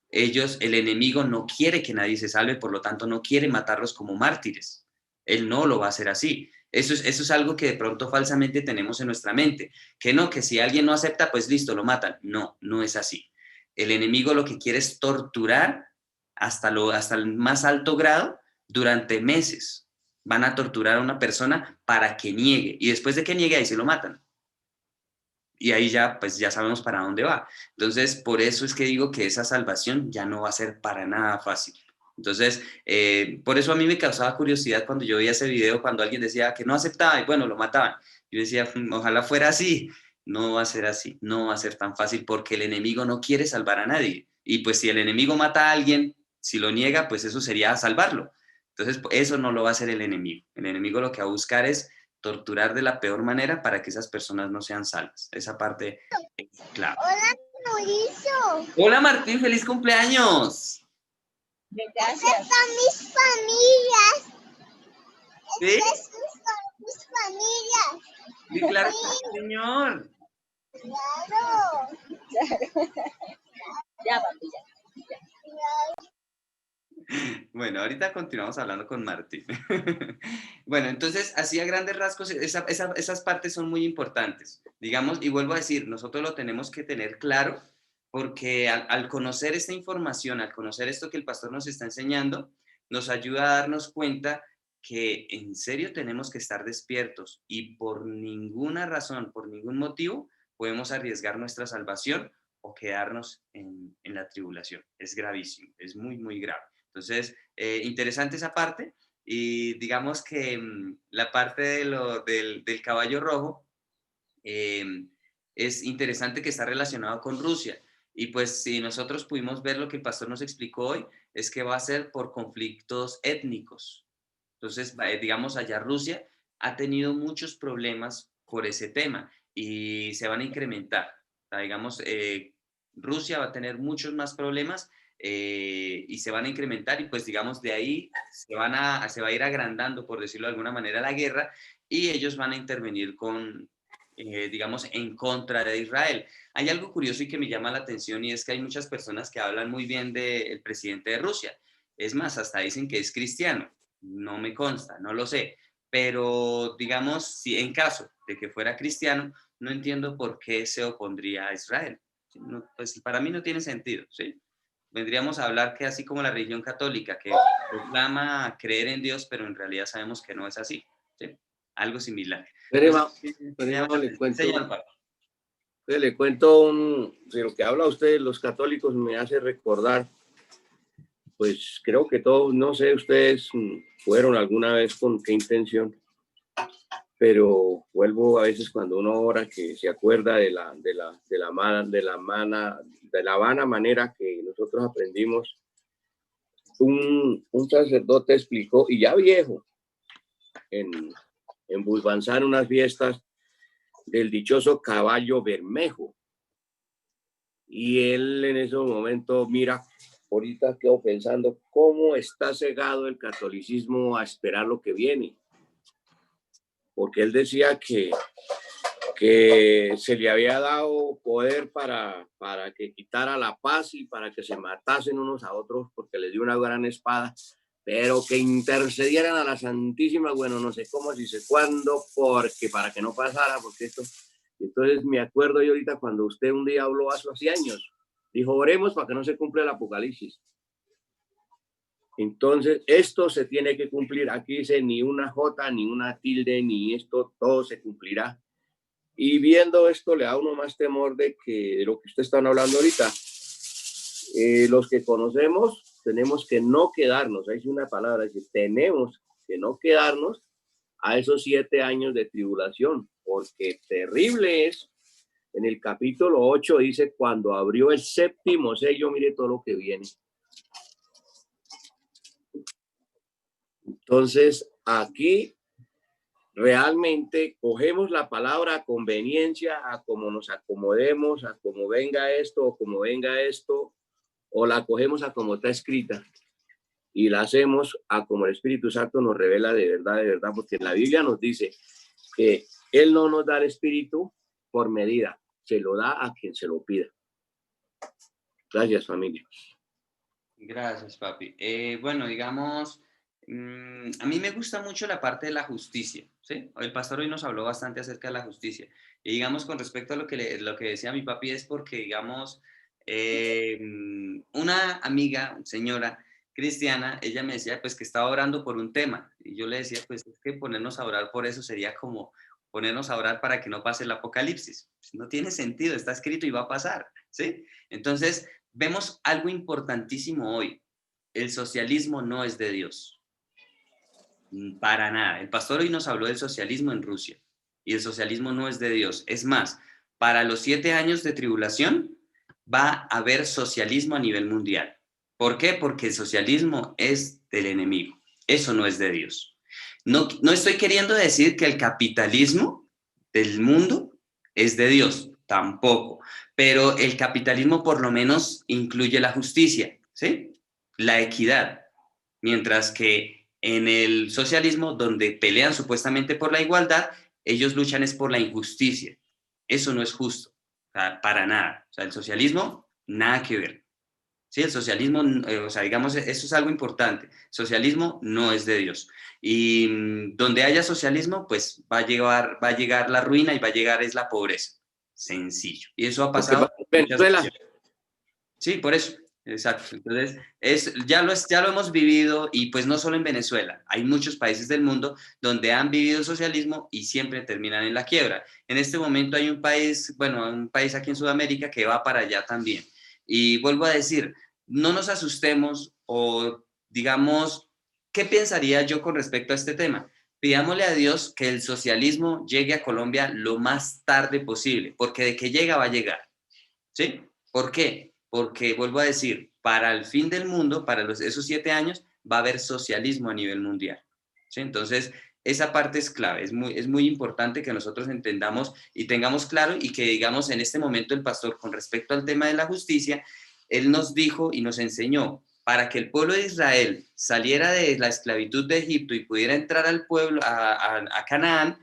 El enemigo no quiere que nadie se salve, por lo tanto no quiere matarlos como mártires. Él no lo va a hacer así. Eso es algo que de pronto falsamente tenemos en nuestra mente. Que si alguien no acepta, pues listo, lo matan. No, no es así. El enemigo lo que quiere es torturar hasta el más alto grado durante meses. Van a torturar a una persona para que niegue. Y después de que niegue, ahí se lo matan. Y ahí ya, pues ya sabemos para dónde va. Entonces, por eso es que digo que esa salvación ya no va a ser para nada fácil. Entonces, por eso a mí me causaba curiosidad cuando yo veía ese video, cuando alguien decía que no aceptaba y bueno, lo mataban. Yo decía, ojalá fuera así. No va a ser así, no va a ser tan fácil porque el enemigo no quiere salvar a nadie. Y pues si el enemigo mata a alguien, si lo niega, pues eso sería salvarlo. Entonces, eso no lo va a hacer el enemigo. El enemigo lo que va a buscar es torturar de la peor manera para que esas personas no sean salvas. Esa parte es clave. Hola, Mauricio. Hola Martín, feliz cumpleaños. Gracias. Están mis familias. ¿Sí? Estas son mis familias. Sí, claro, señor. Claro. Ya, papi, ya. Bueno, ahorita continuamos hablando con Martín. Bueno, entonces, así a grandes rasgos, esas partes son muy importantes. Digamos, y vuelvo a decir, nosotros lo tenemos que tener claro porque al conocer esta información, al conocer esto que el pastor nos está enseñando, nos ayuda a darnos cuenta que en serio tenemos que estar despiertos y por ninguna razón, por ningún motivo, podemos arriesgar nuestra salvación o quedarnos en la tribulación. Es gravísimo, es muy, muy grave. Entonces, interesante esa parte. Y digamos que la parte del caballo rojo es interesante que está relacionado con Rusia. Y pues si nosotros pudimos ver lo que el pastor nos explicó hoy, es que va a ser por conflictos étnicos. Entonces, digamos, allá Rusia ha tenido muchos problemas por ese tema y se van a incrementar. sea, digamos, Rusia va a tener muchos más problemas y se van a incrementar y pues digamos de ahí se va a ir agrandando, por decirlo de alguna manera, la guerra y ellos van a intervenir con, digamos, en contra de Israel. Hay algo curioso y que me llama la atención y es que hay muchas personas que hablan muy bien del presidente de Rusia. Es más, hasta dicen que es cristiano. No me consta, no lo sé. Pero digamos, si en caso de que fuera cristiano, no entiendo por qué se opondría a Israel. No, pues para mí no tiene sentido, ¿sí? Vendríamos a hablar que así como la religión católica, que proclama creer en Dios, pero en realidad sabemos que no es así, ¿sí? Algo similar. Entonces, Le señor cuento, Pablo. le cuento de lo que habla usted, los católicos, me hace recordar, pues creo que todos, no sé, ustedes fueron alguna vez con qué intención, pero vuelvo a veces cuando uno ora que se acuerda de la vana manera que nosotros aprendimos. Un sacerdote explicó, y ya viejo, en Busbanzán, unas fiestas del dichoso caballo Bermejo. Y él en ese momento, mira, ahorita quedo pensando cómo está cegado el catolicismo a esperar lo que viene. Porque él decía que se le había dado poder para que quitara la paz y para que se matasen unos a otros porque les dio una gran espada, pero que intercedieran a la Santísima, bueno, no sé cómo, si sé cuándo, porque para que no pasara, porque esto... Entonces me acuerdo yo ahorita cuando usted un día habló hace años, dijo, oremos para que no se cumpla el Apocalipsis. Entonces, esto se tiene que cumplir. Aquí dice ni una jota, ni una tilde, ni esto, todo se cumplirá. Y viendo esto le da a uno más temor de lo que ustedes están hablando ahorita. Los que conocemos tenemos que no quedarnos, ahí es una palabra, que tenemos que no quedarnos a esos 7 años de tribulación, porque terrible es. En el capítulo 8 dice, cuando abrió el 7º sello, mire todo lo que viene. Entonces, aquí realmente cogemos la palabra a conveniencia, a como nos acomodemos, a como venga esto o como venga esto, o la cogemos a como está escrita y la hacemos a como el Espíritu Santo nos revela de verdad, porque la Biblia nos dice que Él no nos da el Espíritu por medida, se lo da a quien se lo pida. Gracias, familia. Gracias, papi. Bueno, digamos, a mí me gusta mucho la parte de la justicia, ¿sí? El pastor hoy nos habló bastante acerca de la justicia. Y digamos, con respecto a lo que decía mi papi, es porque, digamos, una amiga, señora cristiana, ella me decía, pues, que estaba orando por un tema. Y yo le decía, pues, es que ponernos a orar por eso sería como ponernos a orar para que no pase el apocalipsis. Pues, no tiene sentido, está escrito y va a pasar, ¿sí? Entonces, vemos algo importantísimo hoy. El socialismo no es de Dios. Para nada. El pastor hoy nos habló del socialismo en Rusia y el socialismo no es de Dios. Es más, para los 7 años de tribulación va a haber socialismo a nivel mundial. ¿Por qué? Porque el socialismo es del enemigo. Eso no es de Dios. No estoy queriendo decir que el capitalismo del mundo es de Dios, tampoco. Pero el capitalismo por lo menos incluye la justicia, ¿sí? La equidad. Mientras que en el socialismo, donde pelean supuestamente por la igualdad, ellos luchan es por la injusticia. Eso no es justo, o sea, para nada. O sea, el socialismo, nada que ver. Sí, el socialismo, o sea, digamos, eso es algo importante. Socialismo no es de Dios. Y donde haya socialismo, pues va a llegar la ruina y va a llegar es la pobreza. Sencillo. Y eso ha pasado en muchas Venezuela. Sí, por eso. Exacto. Entonces, ya lo hemos vivido y pues no solo en Venezuela, hay muchos países del mundo donde han vivido el socialismo y siempre terminan en la quiebra. En este momento hay un país, bueno, un país aquí en Sudamérica que va para allá también. Y vuelvo a decir, no nos asustemos o digamos, ¿qué pensaría yo con respecto a este tema? Pidámosle a Dios que el socialismo llegue a Colombia lo más tarde posible, porque de que llega va a llegar. ¿Sí? ¿Por qué? Porque, vuelvo a decir, para el fin del mundo, para esos 7 años, va a haber socialismo a nivel mundial. ¿Sí? Entonces, esa parte es clave, es muy importante que nosotros entendamos y tengamos claro, y que digamos en este momento el pastor, con respecto al tema de la justicia, él nos dijo y nos enseñó, para que el pueblo de Israel saliera de la esclavitud de Egipto y pudiera entrar al pueblo, a Canaán,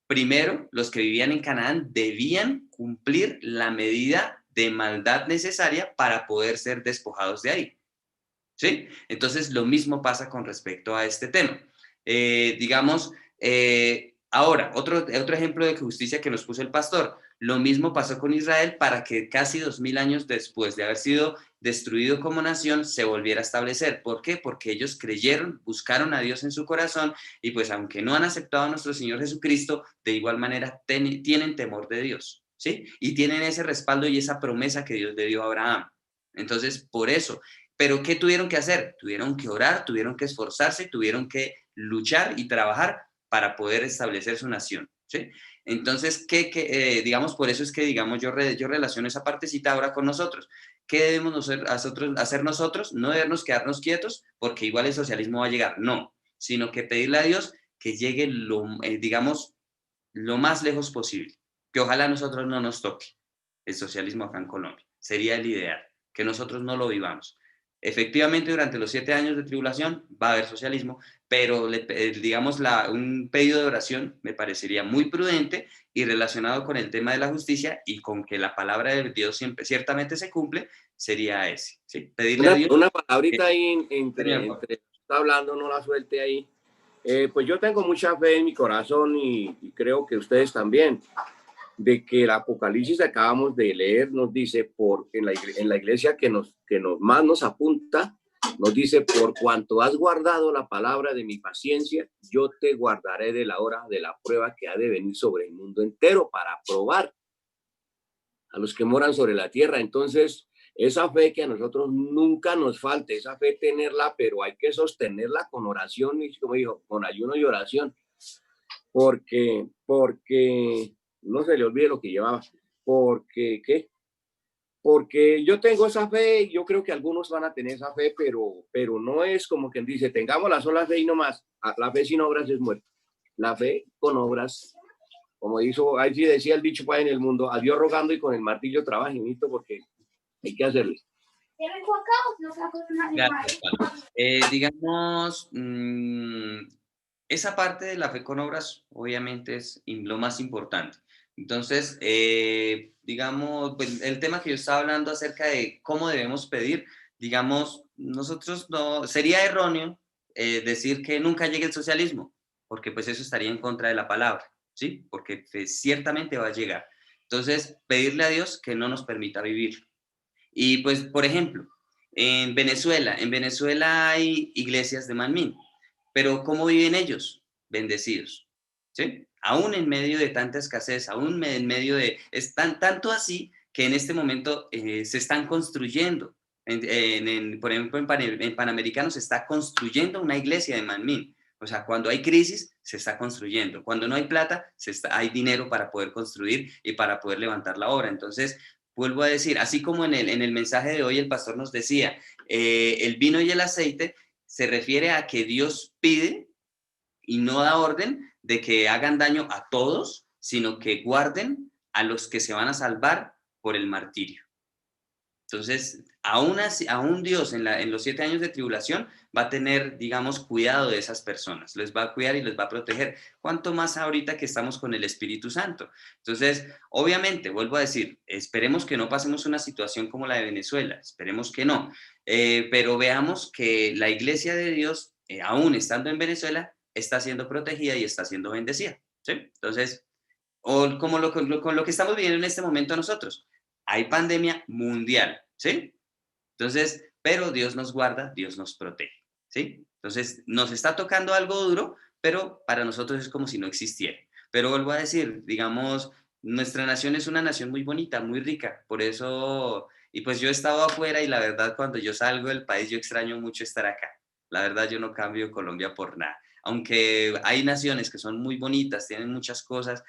primero los que vivían en Canaán debían cumplir la medida de maldad necesaria para poder ser despojados de ahí. ¿Sí? Entonces, lo mismo pasa con respecto a este tema. Digamos, ahora, otro ejemplo de justicia que nos puso el pastor. Lo mismo pasó con Israel para que casi 2000 años después de haber sido destruido como nación, se volviera a establecer. ¿Por qué? Porque ellos creyeron, buscaron a Dios en su corazón y pues aunque no han aceptado a nuestro Señor Jesucristo, de igual manera tienen temor de Dios, ¿sí? Y tienen ese respaldo y esa promesa que Dios le dio a Abraham. Entonces, por eso. ¿Pero qué tuvieron que hacer? Tuvieron que orar, tuvieron que esforzarse, tuvieron que luchar y trabajar para poder establecer su nación, ¿sí? Entonces, digamos, por eso es que, digamos, yo relaciono esa partecita ahora con nosotros. ¿Qué debemos hacer nosotros? No debemos quedarnos quietos porque igual el socialismo va a llegar, no, sino que pedirle a Dios que llegue, digamos, lo más lejos posible, que ojalá a nosotros no nos toque el socialismo acá en Colombia. Sería el ideal, que nosotros no lo vivamos. Efectivamente, durante los 7 años de tribulación va a haber socialismo, pero digamos, un pedido de oración me parecería muy prudente y relacionado con el tema de la justicia y con que la palabra de Dios siempre, ciertamente se cumple, sería ese, ¿sí? Pedirle a Dios. Una palabrita ahí Señor, entre está hablando, no la suelte ahí. Pues yo tengo mucha fe en mi corazón y creo que ustedes también, de que el Apocalipsis que acabamos de leer nos dice, en la iglesia que más nos apunta, nos dice, por cuanto has guardado la palabra de mi paciencia, yo te guardaré de la hora de la prueba que ha de venir sobre el mundo entero para probar a los que moran sobre la tierra. Entonces, esa fe que a nosotros nunca nos falte, esa fe tenerla, pero hay que sostenerla con oración, y como dijo, con ayuno y oración, porque no se le olvide lo que llevaba, porque yo tengo esa fe, y yo creo que algunos van a tener esa fe, pero no es como quien dice, tengamos la sola fe y no más. La fe sin obras es muerta. La fe con obras, como hizo, ahí sí decía el dicho en el mundo, a Dios rogando y con el martillo trabajenito, porque hay que hacerle. Gracias, digamos, esa parte de la fe con obras obviamente es lo más importante. Entonces, digamos, pues el tema que yo estaba hablando acerca de cómo debemos pedir, digamos, nosotros no, sería erróneo decir que nunca llegue el socialismo, porque pues eso estaría en contra de la palabra, ¿sí? Porque pues, ciertamente va a llegar. Entonces, pedirle a Dios que no nos permita vivir. Y pues, por ejemplo, en Venezuela hay iglesias de Manmín, pero ¿cómo viven ellos? Bendecidos, ¿sí? Aún en medio de tanta escasez, aún en medio de... tanto así que en este momento se están construyendo. Por ejemplo, en Panamericano se está construyendo una iglesia de Manmín. O sea, cuando hay crisis, se está construyendo. Cuando no hay plata, hay dinero para poder construir y para poder levantar la obra. Entonces, vuelvo a decir, así como en el mensaje de hoy el pastor nos decía, el vino y el aceite se refiere a que Dios pide y no da orden de que hagan daño a todos, sino que guarden a los que se van a salvar por el martirio. Entonces, aún Dios en los 7 años de tribulación va a tener, digamos, cuidado de esas personas, les va a cuidar y les va a proteger. ¿Cuánto más ahorita que estamos con el Espíritu Santo? Entonces, obviamente, vuelvo a decir, esperemos que no pasemos una situación como la de Venezuela, esperemos que no, pero veamos que la iglesia de Dios, aún estando en Venezuela, está siendo protegida y está siendo bendecida, ¿sí? Entonces, con lo que estamos viviendo en este momento nosotros. Hay pandemia mundial, ¿sí? Entonces, pero Dios nos guarda, Dios nos protege, ¿sí? Entonces, nos está tocando algo duro, pero para nosotros es como si no existiera. Pero vuelvo a decir, digamos, nuestra nación es una nación muy bonita, muy rica, por eso, y pues yo he estado afuera y la verdad cuando yo salgo del país yo extraño mucho estar acá. La verdad yo no cambio Colombia por nada. Aunque hay naciones que son muy bonitas, tienen muchas cosas,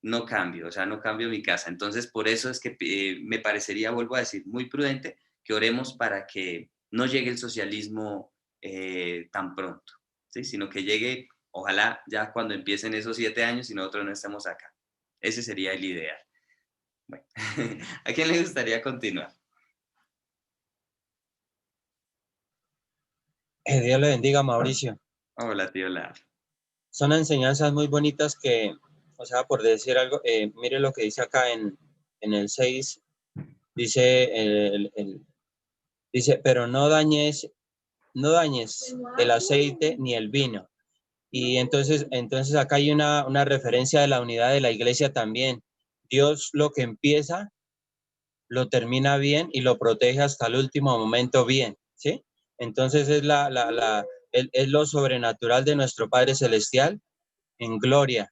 no cambio, o sea, no cambio mi casa. Entonces, por eso es que me parecería, vuelvo a decir, muy prudente que oremos para que no llegue el socialismo tan pronto, ¿sí? Sino que llegue Ojalá ya cuando empiecen esos 7 años y nosotros no estemos acá. Ese sería el ideal. Bueno, ¿a quién le gustaría continuar? Dios le bendiga, Mauricio. Hola, tío Lar. Son enseñanzas muy bonitas que, o sea, por decir algo, mire lo que dice acá en el 6, dice, dice, pero no dañes el aceite ni el vino. Y entonces acá hay una referencia de la unidad de la iglesia también. Dios lo que empieza, lo termina bien y lo protege hasta el último momento bien, ¿sí? Entonces es lo sobrenatural de nuestro Padre Celestial en gloria,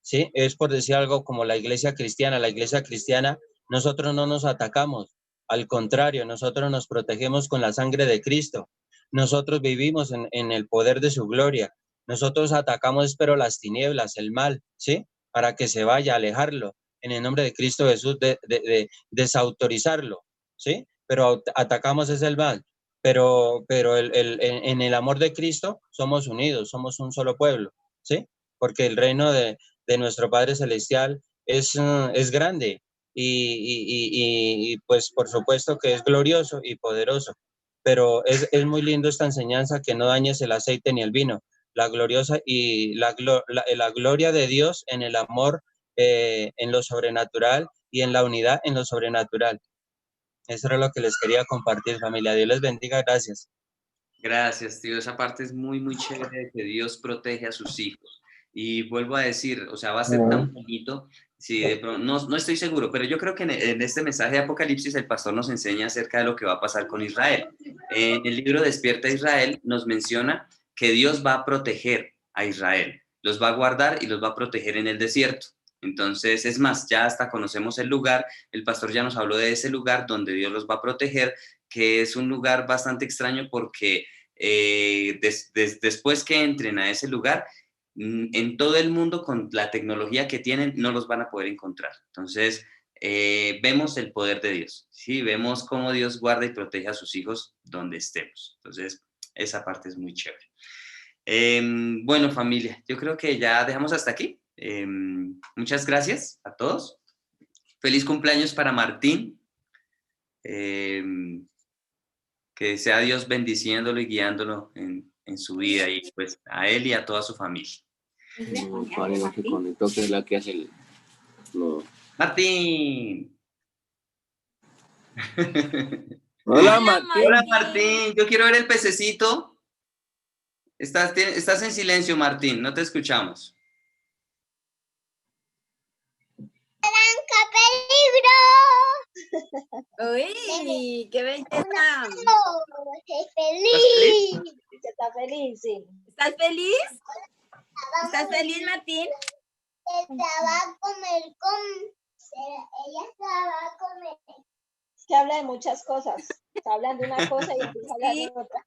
¿sí? Es por decir algo como la iglesia cristiana, nosotros no nos atacamos, al contrario, nosotros nos protegemos con la sangre de Cristo, nosotros vivimos en el poder de su gloria, nosotros atacamos pero las tinieblas, el mal, ¿sí? Para que se vaya a alejarlo, en el nombre de Cristo Jesús, de desautorizarlo, ¿sí? Pero atacamos es el mal, pero en el amor de Cristo somos unidos, somos un solo pueblo, ¿sí? Porque el reino de nuestro Padre Celestial es grande y pues por supuesto que es glorioso y poderoso, pero es muy lindo esta enseñanza que no dañes el aceite ni el vino, la gloriosa y la gloria de Dios en el amor, en lo sobrenatural y en la unidad en lo sobrenatural. Eso era lo que les quería compartir, familia. Dios les bendiga, gracias. Gracias, tío. Esa parte es muy, muy chévere de que Dios protege a sus hijos. Y vuelvo a decir, o sea, va a ser tan bonito, si de pronto, no estoy seguro, pero yo creo que en este mensaje de Apocalipsis el pastor nos enseña acerca de lo que va a pasar con Israel. En el libro Despierta Israel nos menciona que Dios va a proteger a Israel, los va a guardar y los va a proteger en el desierto. Entonces, es más, ya hasta conocemos el lugar, el pastor ya nos habló de ese lugar donde Dios los va a proteger, que es un lugar bastante extraño porque después que entren a ese lugar, en todo el mundo con la tecnología que tienen no los van a poder encontrar. Entonces, vemos el poder de Dios, ¿sí? Vemos cómo Dios guarda y protege a sus hijos donde estemos. Entonces, esa parte es muy chévere. Bueno, familia, yo creo que ya dejamos hasta aquí. Muchas gracias a todos. Feliz cumpleaños para Martín. Que sea Dios bendiciéndolo y guiándolo en su vida y pues a él y a toda su familia. Padre, no se conectó, que es la que hace el... No. ¡Martín! Hola, Martín. Hola, Martín. Yo quiero ver el pececito. Estás en silencio, Martín. No te escuchamos. ¡Blanca, peligro! ¡Uy! ¡Qué belleza! ¡Soy feliz! ¿Está feliz? Sí. ¿Estás feliz? ¿Estás feliz, Martín? Estaba a comer con... Ella estaba a comer. Es que habla de muchas cosas. Está hablando de una cosa y empieza a hablar de otra.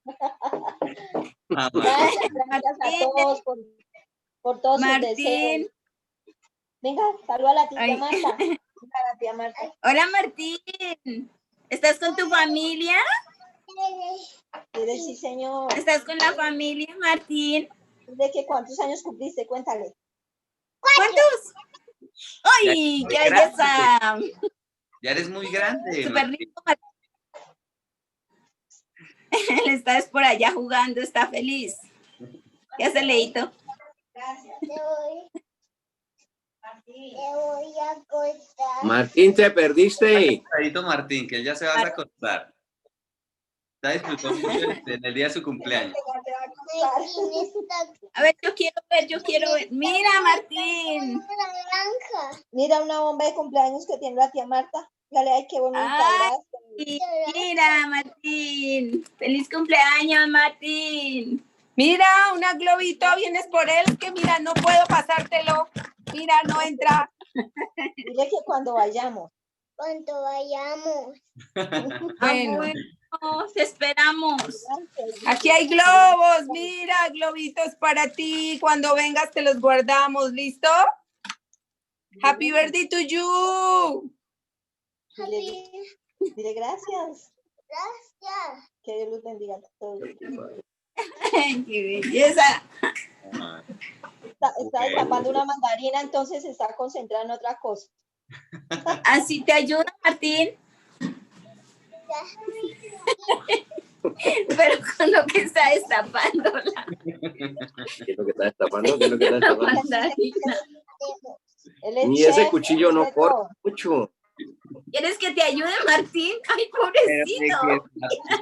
Gracias a todos por todos sus deseos. Venga, saluda a la tía Marta. Venga, la tía Marta. Hola, Martín. ¿Estás con tu familia? Sí, señor. ¿Estás con la familia, Martín? ¿De qué cuántos años cumpliste? Cuéntale. ¿Cuántos? ¡Ay, qué belleza! Ya eres muy grande. Súper rico, Martín. Él está por allá jugando, está feliz. ¿Qué hace, Leito? Gracias. Te voy a acostar. Martín, te perdiste. Martín, que él ya se va a acostar. Está disfrutando mucho en el día de su cumpleaños. A ver, yo quiero ver. Mira, Martín. Mira una bomba de cumpleaños que tiene la tía Marta. Dale, ay, qué bonita. Ay, mira, Martín. Feliz cumpleaños, Martín. Mira, una globito, vienes por él, que mira, no puedo pasártelo. Mira, no entra. Dile que cuando vayamos. Cuando vayamos. Bueno, te esperamos. Aquí hay globos, mira, globitos para ti. Cuando vengas te los guardamos, ¿listo? Happy birthday to you. Dile gracias. Gracias. Que Dios los bendiga a todos. ¡Qué belleza! Está destapando una mandarina, entonces se está concentrando en otra cosa. Así te ayuda, Martín. Pero con lo que está destapándola. ¿Qué es lo que está destapando? ¿Qué es lo que está La destapando? mandarina. Él es Ni ese chef, cuchillo él no hace corta todo. mucho. ¿Quieres que te ayude, Martín? Ay, Pero pobrecito.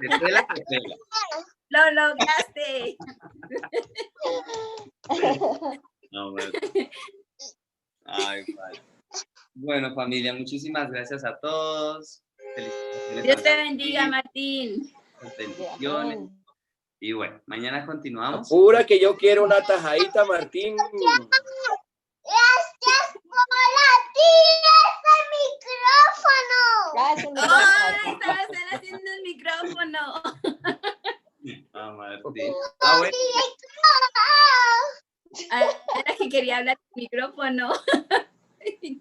que se pela, se pela. Lo lograste. No, bueno. Ay, padre. Bueno, familia, muchísimas gracias a todos. Felicitaciones Dios a te bendiga, Martín. las bendiciones. Y bueno, mañana continuamos. Apura que yo quiero una tajadita, Martín. Gracias por la tía, ese micrófono. Ya, es un micrófono. ¡Ay, estabas haciendo el micrófono! Ah, Martín. Ah, bueno. Era que quería hablar del micrófono.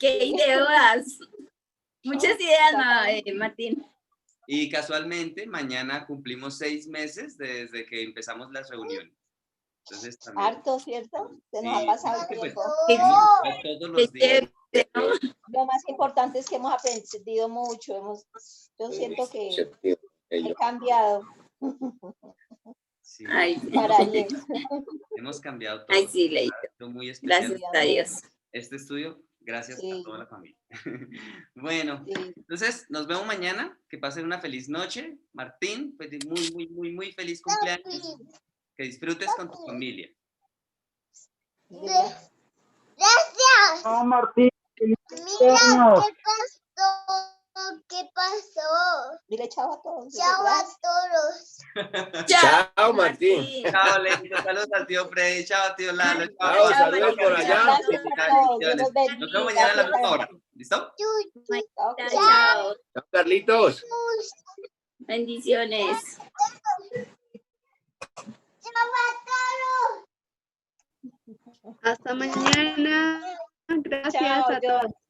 ¡Qué ideas! Muchas ideas, Martín. Y casualmente, mañana cumplimos 6 meses desde que empezamos las reuniones. Entonces, también. Harto, ¿cierto? Se nos Sí, ha pasado el pues, tiempo. todos los días. Lo más importante es que hemos aprendido mucho. Yo siento que he cambiado Sí, Ay, para bien. hemos cambiado todo. ay, sí, Leito. Muy especial. Gracias a Dios. Este estudio, gracias Sí. a toda la familia. Bueno, Sí. entonces nos vemos mañana. Que pasen una feliz noche. Martín, pues muy feliz cumpleaños. Que disfrutes con tu familia. Gracias. No, Martín. Mira, ¿qué pasó? ¿Qué pasó? Dile chao a todos. Chao a Gracias. todos. Chao, Martín. Chao, Leito. Saludos al tío Freddy. Chao, tío Lalo. Chao, Chao, saludos por allá. Gracias a todos. Dios los bendiga. Nos vemos mañana a la misma hora. ¿Listo? Chao, chao. Chao, Carlitos. Bendiciones. Chao a todos. Hasta mañana. Gracias Chao, a todos. Dios.